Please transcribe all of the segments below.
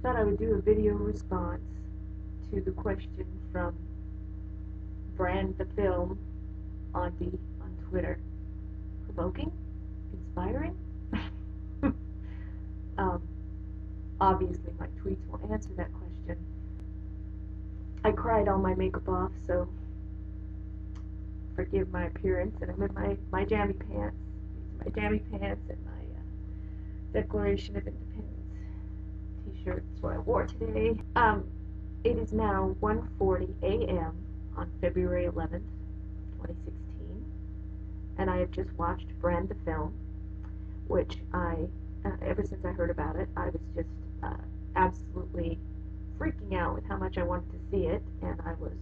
Thought I would do a video response to the question from Brand the Film Auntie on Twitter. Provoking? Inspiring? um, Obviously my tweets will answer that question. I cried all my makeup off, so forgive my appearance, and I'm in my jammy pants. These are my jammy pants and my Declaration of Independence t-shirt. That's what I wore today. It is now 1:40 a.m. on February 11th, 2016, and I have just watched Brand the Film, which ever since I heard about it, I was just absolutely freaking out with how much I wanted to see it, and I was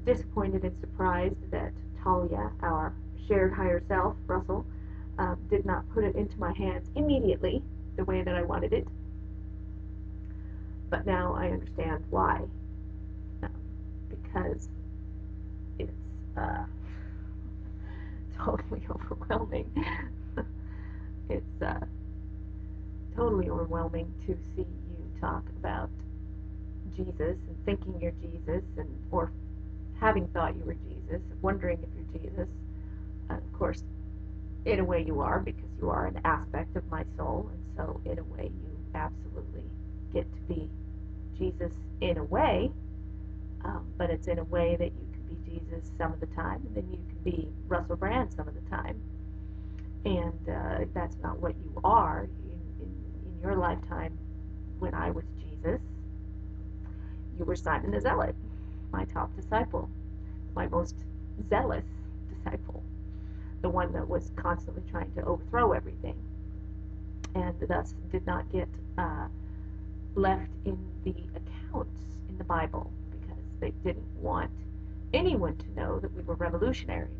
disappointed and surprised that Talia, our shared higher self, Russell, did not put it into my hands immediately the way that I wanted it. But now I understand why. Because it's totally overwhelming. It's totally overwhelming to see you talk about Jesus and thinking you're Jesus, or having thought you were Jesus, wondering if you're Jesus. And of course, in a way you are, because you are an aspect of my soul, and so in a way you absolutely get to be Jesus in a way, but it's in a way that you can be Jesus some of the time, and then you can be Russell Brand some of the time, and that's not what you are in your lifetime. When I was Jesus, you were Simon the Zealot, my top disciple, my most zealous disciple, the one that was constantly trying to overthrow everything, and thus did not get left in the accounts in the Bible, because they didn't want anyone to know that we were revolutionaries.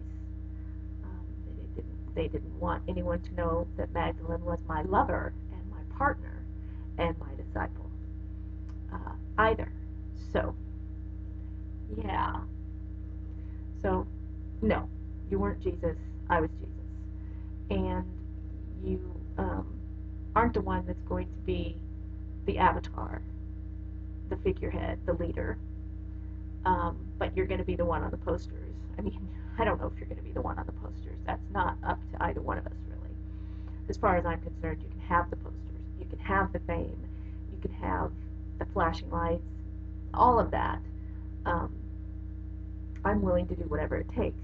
They didn't want anyone to know that Magdalene was my lover and my partner and my disciple either. So, yeah. So, no, you weren't Jesus. I was Jesus. And you aren't the one that's going to be the avatar, the figurehead, the leader. But you're going to be the one on the posters. I mean, I don't know if you're going to be the one on the posters. That's not up to either one of us, really. As far as I'm concerned, you can have the posters. You can have the fame. You can have the flashing lights. All of that. I'm willing to do whatever it takes.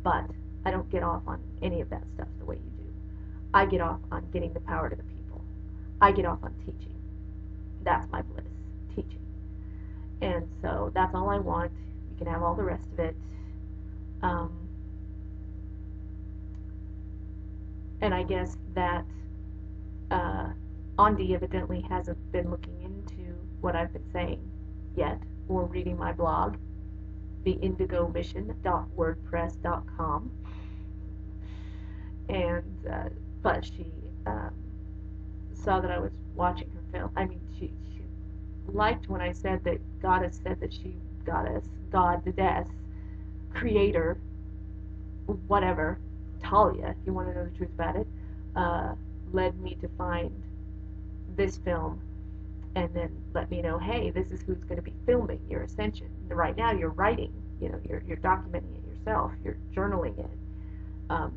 But I don't get off on any of that stuff the way you do. I get off on getting the power to the people. I get off on teaching. That's my bliss, teaching. And so that's all I want. You can have all the rest of it. And I guess that Andi evidently hasn't been looking into what I've been saying yet, or reading my blog, theindigomission.wordpress.com. And but she saw that I was watching her film. I mean, she liked when I said that Goddess said that she, Goddess, God, the Death, Creator, whatever, Talia, if you want to know the truth about it, led me to find this film, and then let me know, hey, this is who's going to be filming your ascension. Right now you're writing, you're documenting it yourself, you're journaling it,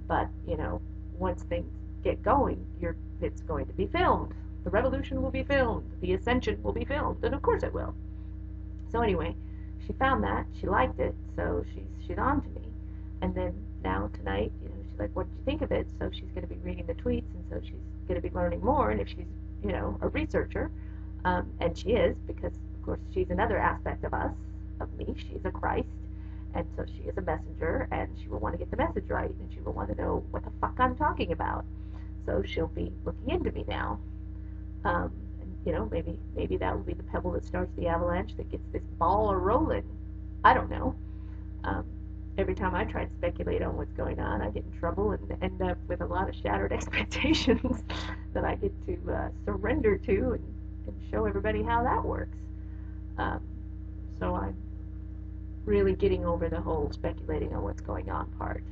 but once things get going, it's going to be filmed. The revolution will be filmed. The ascension will be filmed, and of course it will. So anyway, she found that, she liked it, so she's on to me. And then now tonight, she's like, what did you think of it? So she's going to be reading the tweets, and so she's going to be learning more. And if she's a researcher, and she is, because of course she's another aspect of us, of me. She's a Christ, and so she is a messenger, and she will want to get the message right, and she will want to know what the fuck I'm talking about. So she'll be looking into me now. And, maybe that will be the pebble that starts the avalanche that gets this ball rolling. I don't know. Every time I try to speculate on what's going on, I get in trouble and end up with a lot of shattered expectations that I get to surrender to and show everybody how that works. So I'm really getting over the whole speculating on what's going on part.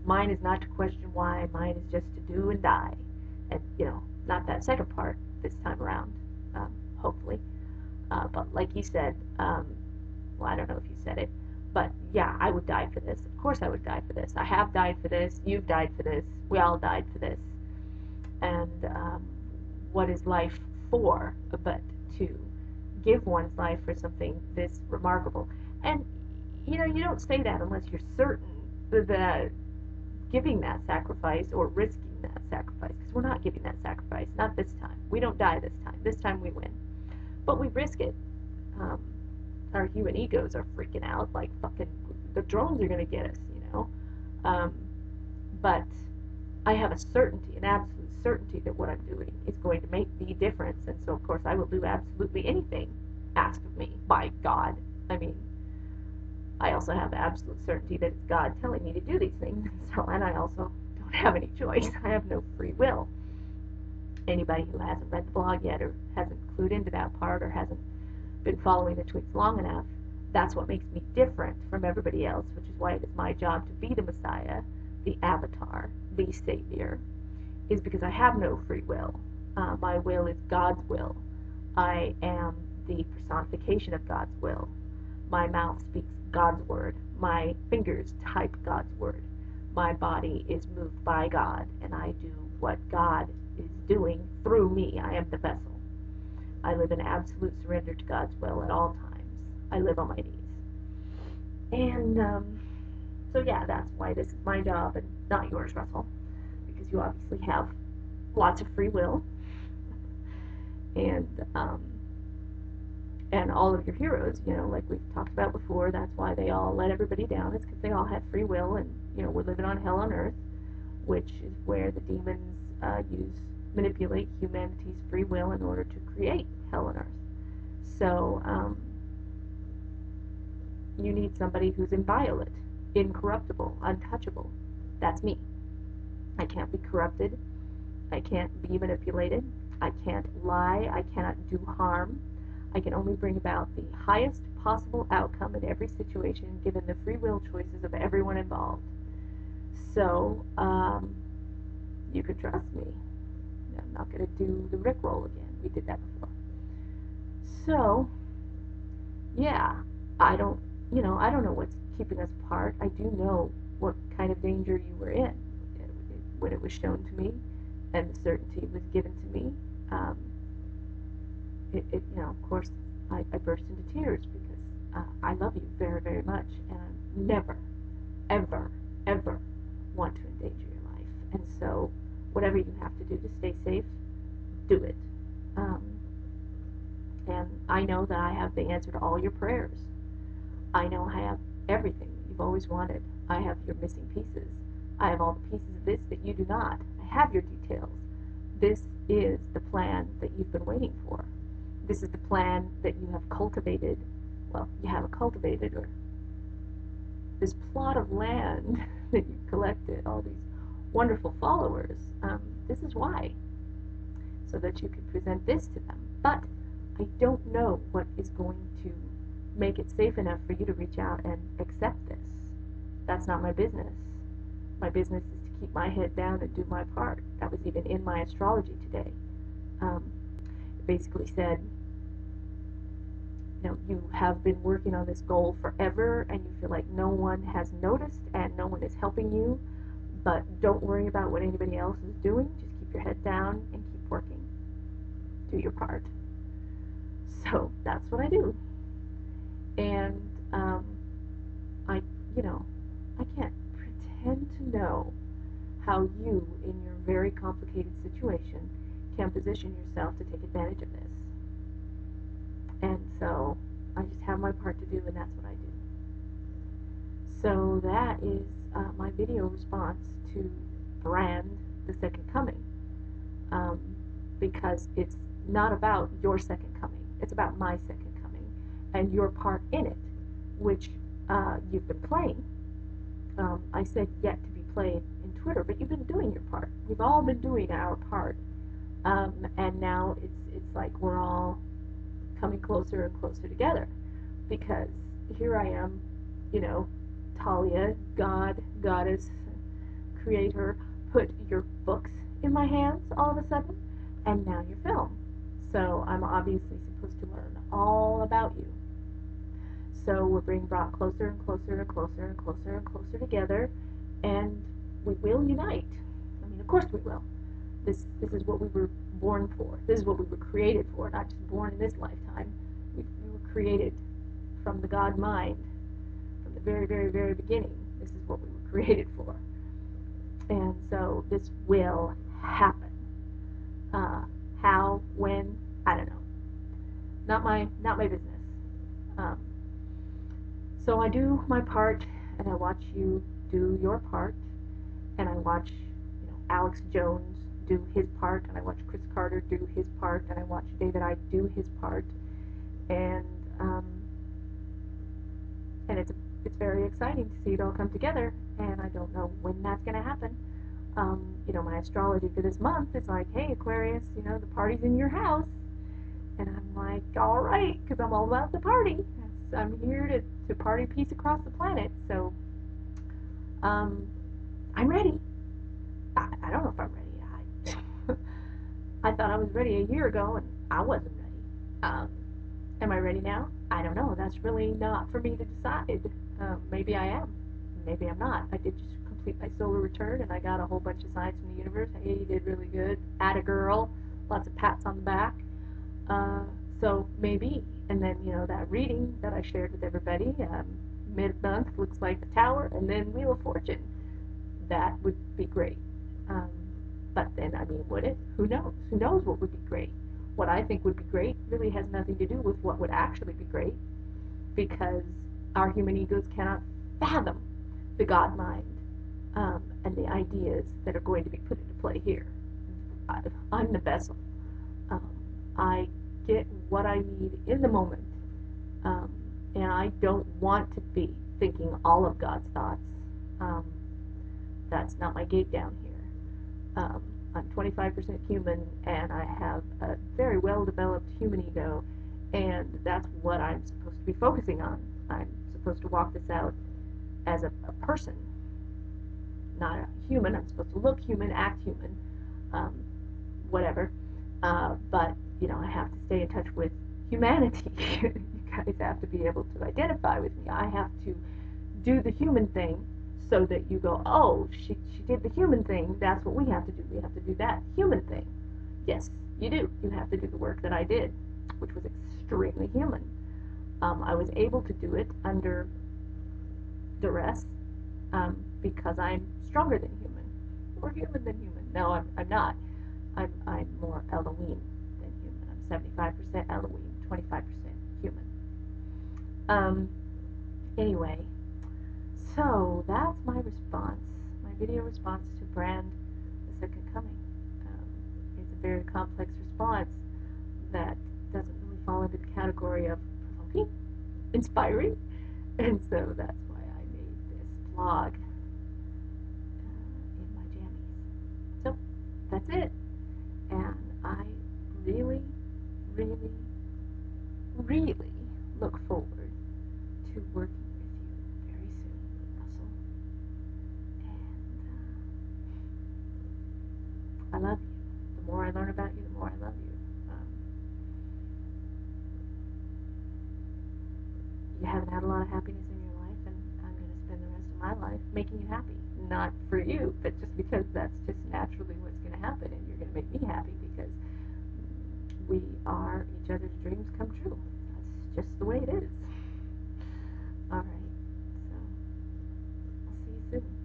Mine is not to question why, mine is just to do and die. And, not that second part this time around. hopefully. But like you said, well, I don't know if you said it, but yeah, I would die for this. Of course I would die for this. I have died for this. You've died for this. We all died for this. And what is life for but to give one's life for something this remarkable? And, you know, you don't say that unless you're certain that giving that sacrifice or risking that sacrifice, because we're not giving that sacrifice, not this time. We don't die this time. This time we win. But we risk it. Our human egos are freaking out like fucking the drones are going to get us, you know. But I have a certainty, an absolute certainty that what I'm doing is going to make the difference. And so, of course, I will do absolutely anything asked of me by God. I mean, I also have absolute certainty that it's God telling me to do these things. So, and I also don't have any choice. I have no free will. Anybody who hasn't read the blog yet or hasn't clued into that part or hasn't been following the tweets long enough, that's what makes me different from everybody else, which is why it is my job to be the Messiah, the Avatar, the Savior, is because I have no free will. My will is God's will. I am the personification of God's will. My mouth speaks God's word. My fingers type God's word. My body is moved by God, and I do what God is doing through me. I am the vessel. I live in absolute surrender to God's will at all times. I live on my knees. And so yeah, that's why this is my job and not yours, Russell, because you obviously have lots of free will, and all of your heroes, you know, like we've talked about before, that's why they all let everybody down. It's because they all have free will, and you know, we're living on hell on earth, which is where the demons manipulate humanity's free will in order to create hell on earth. So you need somebody who's inviolate, incorruptible, untouchable. That's me. I can't be corrupted. I can't be manipulated. I can't lie. I cannot do harm. I can only bring about the highest possible outcome in every situation given the free will choices of everyone involved. So you could trust me. I'm not going to do the Rickroll again. We did that before. So, yeah, I don't know what's keeping us apart. I do know what kind of danger you were in when it was shown to me and the certainty was given to me. You know, of course, I burst into tears because I love you very, very much, and I never, ever, ever want to endanger your life. And so, whatever you have to do to stay safe, do it. And I know that I have the answer to all your prayers. I know I have everything that you've always wanted. I have your missing pieces. I have all the pieces of this that you do not. I have your details. This is the plan that you've been waiting for. This is the plan that you have cultivated. Well, you haven't cultivated, or this plot of land that you've collected, all these wonderful followers. This is why. So that you can present this to them. But I don't know what is going to make it safe enough for you to reach out and accept this. That's not my business. My business is to keep my head down and do my part. That was even in my astrology today. It basically said, you know, you have been working on this goal forever and you feel like no one has noticed and no one is helping you, but don't worry about what anybody else is doing. Just keep your head down and keep working. Do your part. So that's what I do. And I can't pretend to know how you, in your very complicated situation, can position yourself to take advantage of this. And so I just have my part to do, and that's what I do. So that is my video response to Brand, the Second Coming, because it's not about your second coming. It's about my second coming and your part in it, which you've been playing. I said yet to be played in Twitter, but you've been doing your part. We've all been doing our part, and now it's like we're all coming closer and closer together, because here I am, you know, Talia, God, Goddess, Creator, put your books in my hands all of a sudden, and now your film. So I'm obviously supposed to learn all about you. So we're being brought closer and closer and closer and closer and closer together, and we will unite. I mean, of course we will. This is what we were born for. This is what we were created for, not just born in this lifetime. We were created from the God mind, from the very, very, very beginning. This is what we were created for. And so this will happen. How, when, I don't know. Not my business. Um, so I do my part, and I watch you do your part, and I watch, Alex Jones do his part, and I watch Chris Carter do his part, and I watch David Icke do his part, and it's very exciting to see it all come together, and I don't know when that's going to happen. My astrology for this month is like, hey, Aquarius, the party's in your house. And I'm like, all right, because I'm all about the party. I'm here to party peace across the planet. So I'm ready. I don't know if I'm ready. I thought I was ready a year ago, and I wasn't ready. Am I ready now? I don't know. That's really not for me to decide. Maybe I am. Maybe I'm not. I did just complete my solar return, and I got a whole bunch of signs from the universe. Hey, you did really good. Atta girl. Lots of pats on the back. So maybe. And then, that reading that I shared with everybody, mid-month looks like the Tower, and then Wheel of Fortune. That would be great. But then, would it? Who knows? Who knows what would be great? What I think would be great really has nothing to do with what would actually be great, because our human egos cannot fathom the God mind and the ideas that are going to be put into play here. I'm the vessel. I get what I need in the moment, and I don't want to be thinking all of God's thoughts. That's not my gate down here. I'm 25% human, and I have a very well-developed human ego, and that's what I'm supposed to be focusing on. I'm supposed to walk this out as a person, not a human. I'm supposed to look human, act human, whatever. But I have to stay in touch with humanity. You guys have to be able to identify with me. I have to do the human thing so that you go, oh, she did the human thing. That's what we have to do. We have to do that human thing. Yes, you do. You have to do the work that I did, which was extremely human. I was able to do it under duress because I'm stronger than human, more human than human. No, I'm not. I'm more Elohim than human. I'm 75% Elohim, 25% human. Anyway, so that's my response, my video response to Brand the Second Coming. It's a very complex response that doesn't really fall into the category of provoking, inspiring, and so that's why I made this vlog in my jammies. So that's it. And I really, really, really look forward to working with you very soon, Russell. And I love you. The more I learn about you, the more I love you. You haven't had a lot of happiness in your life, and I'm going to spend the rest of my life making you happy. Not for you, but just because that's just naturally what's going to happen, and you're going to make me happy because we are each other's dreams come true. That's just the way it is. All right, so I'll see you soon.